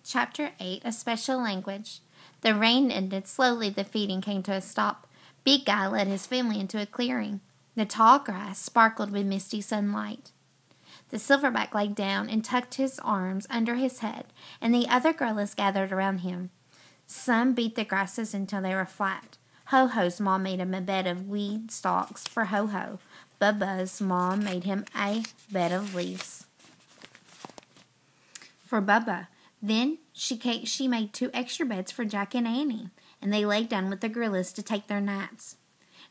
Chapter 8, A Special Language. The rain ended. Slowly the feeding came to a stop. Big Guy led his family into a clearing. The tall grass sparkled with misty sunlight. The silverback lay down and tucked his arms under his head, and the other gorillas gathered around him. Some beat the grasses until they were flat. Ho-Ho's mom made him a bed of weed stalks for Ho-Ho. Bubba's mom made him a bed of leaves for Bubba. Then she made 2 extra beds for Jack and Annie, and they laid down with the gorillas to take their naps.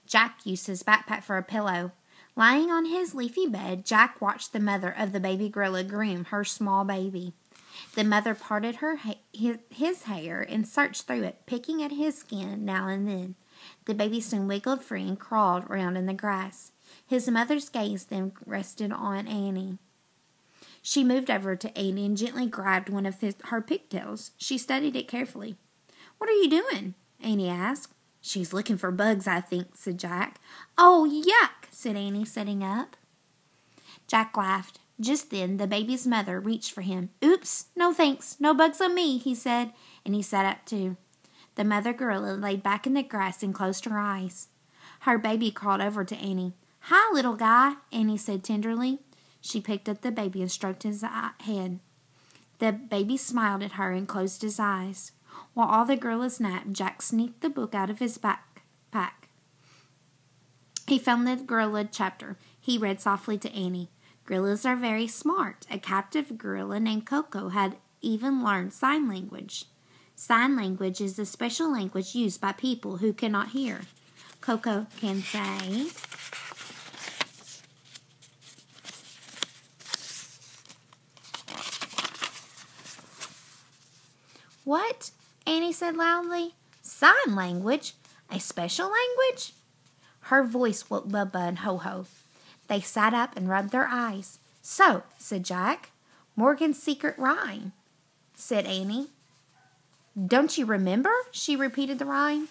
Jack used his backpack for a pillow. Lying on his leafy bed, Jack watched the mother of the baby gorilla groom her small baby. The mother parted his hair and searched through it, picking at his skin now and then. The baby soon wiggled free and crawled around in the grass. His mother's gaze then rested on Annie. She moved over to Annie and gently grabbed one of her pigtails. She studied it carefully. "What are you doing?" Annie asked. "She's looking for bugs, I think," said Jack. "Oh, yuck," said Annie, sitting up. Jack laughed. Just then, the baby's mother reached for him. "Oops, no thanks, no bugs on me," he said, and he sat up too. The mother gorilla laid back in the grass and closed her eyes. Her baby crawled over to Annie. "Hi, little guy," Annie said tenderly. She picked up the baby and stroked his head. The baby smiled at her and closed his eyes. While all the gorillas napped, Jack sneaked the book out of his backpack. He found the gorilla chapter. He read softly to Annie. "Gorillas are very smart. A captive gorilla named Coco had even learned sign language. Sign language is a special language used by people who cannot hear. Coco can say..." "What?" Annie said loudly. "Sign language? A special language?" Her voice woke Bubba and Ho-Ho. They sat up and rubbed their eyes. "So," said Jack. "Morgan's secret rhyme," said Annie. "Don't you remember?" She repeated the rhyme.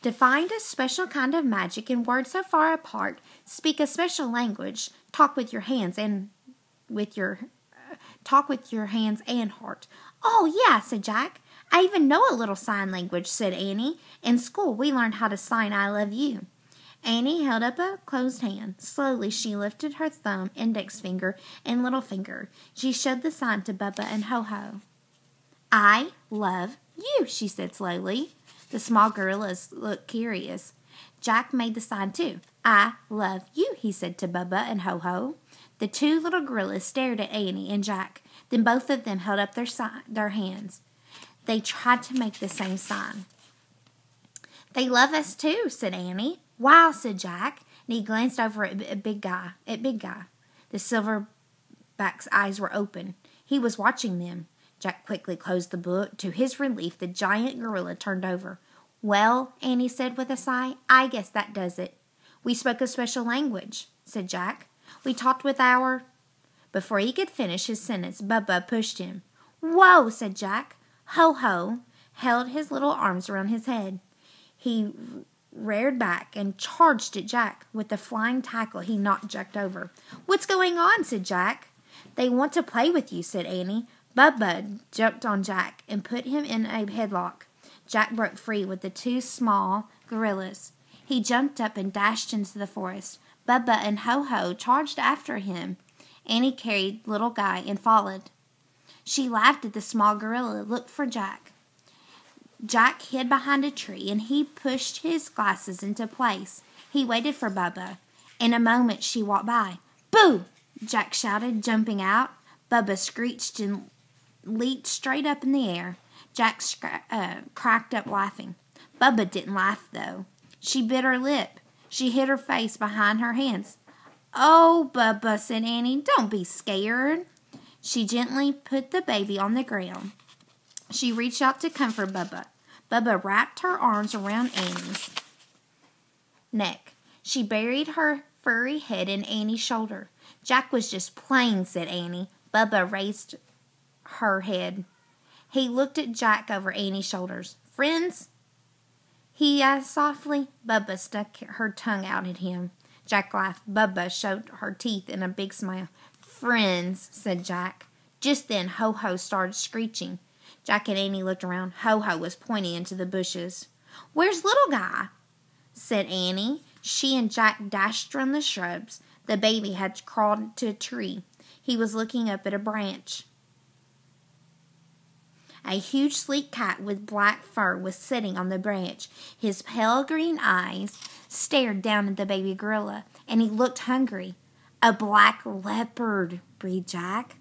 "To find a special kind of magic in words so far apart, speak a special language, talk with your hands and heart." "Oh, yeah," said Jack. "I even know a little sign language," said Annie. "In school, we learned how to sign 'I love you.'" Annie held up a closed hand. Slowly, she lifted her thumb, index finger, and little finger. She showed the sign to Bubba and Ho-Ho. "I love you," she said slowly. The small gorillas looked curious. Jack made the sign too. "I love you," he said to Bubba and Ho-Ho. The 2 little gorillas stared at Annie and Jack. Then both of them held up their hands. They tried to make the same sign. "They love us too," said Annie. "Wow," said Jack, and he glanced over at Big Guy. The silverback's eyes were open. He was watching them. Jack quickly closed the book. To his relief, the giant gorilla turned over. "Well," Annie said with a sigh, "I guess that does it." "We spoke a special language," said Jack. "We talked with our..." Before he could finish his sentence, Bubba pushed him. "Whoa," said Jack. Ho-Ho held his little arms around his head. He reared back and charged at Jack. With a flying tackle, he knocked Jack over. "What's going on?" said Jack. "They want to play with you," said Annie. Bubba jumped on Jack and put him in a headlock. Jack broke free with the 2 small gorillas. He jumped up and dashed into the forest. Bubba and Ho-Ho charged after him. Annie carried little Guy and followed. She laughed at the small gorilla, looked for Jack. Jack hid behind a tree, and he pushed his glasses into place. He waited for Bubba. In a moment, she walked by. "Boo!" Jack shouted, jumping out. Bubba screeched and leaped straight up in the air. Jack cracked up laughing. Bubba didn't laugh, though. She bit her lip. She hid her face behind her hands. "Oh, Bubba," said Annie, "don't be scared." She gently put the baby on the ground. She reached out to comfort Bubba. Bubba wrapped her arms around Annie's neck. She buried her furry head in Annie's shoulder. "Jack was just playing," said Annie. Bubba raised her head. He looked at Jack over Annie's shoulders. "Friends?" he asked softly. Bubba stuck her tongue out at him. Jack laughed. Bubba showed her teeth in a big smile. "Friends," said Jack. Just then Ho-Ho started screeching. Jack and Annie looked around. Ho-Ho was pointing into the bushes. "Where's little guy?" said Annie. She and Jack dashed from the shrubs. The baby had crawled to a tree. He was looking up at a branch. A huge, sleek cat with black fur was sitting on the branch. His pale green eyes stared down at the baby gorilla, and he looked hungry. "A black leopard," breathed Jack.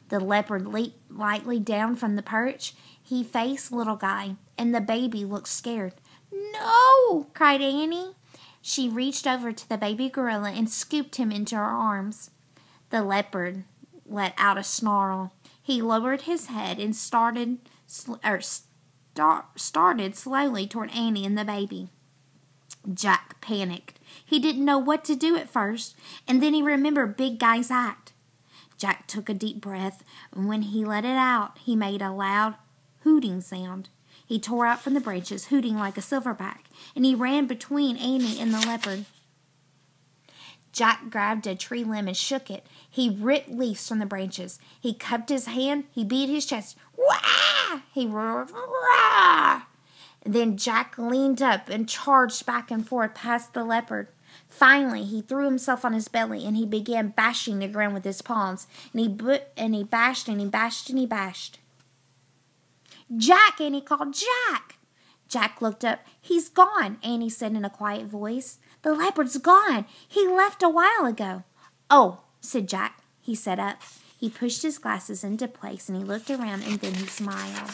The leopard leaped lightly down from the perch. He faced little guy, and the baby looked scared. "No!" cried Annie. She reached over to the baby gorilla and scooped him into her arms. The leopard let out a snarl. He lowered his head and started slowly toward Annie and the baby. Jack panicked. He didn't know what to do at first, and then he remembered Big Guy's act. Jack took a deep breath, and when he let it out, he made a loud hooting sound. He tore out from the branches, hooting like a silverback, and he ran between Annie and the leopard. Jack grabbed a tree limb and shook it. He ripped leaves from the branches. He cupped his hand. He beat his chest. "Wah!" He roared. "Wah!" Then Jack leaned up and charged back and forth past the leopard. Finally, he threw himself on his belly, and he began bashing the ground with his palms. And he bashed and he bashed and he bashed. "Jack!" Annie called. "Jack!" Jack looked up. "He's gone," Annie said in a quiet voice. "The leopard's gone. He left a while ago." "Oh," said Jack. He sat up. He pushed his glasses into place, and he looked around, and then he smiled.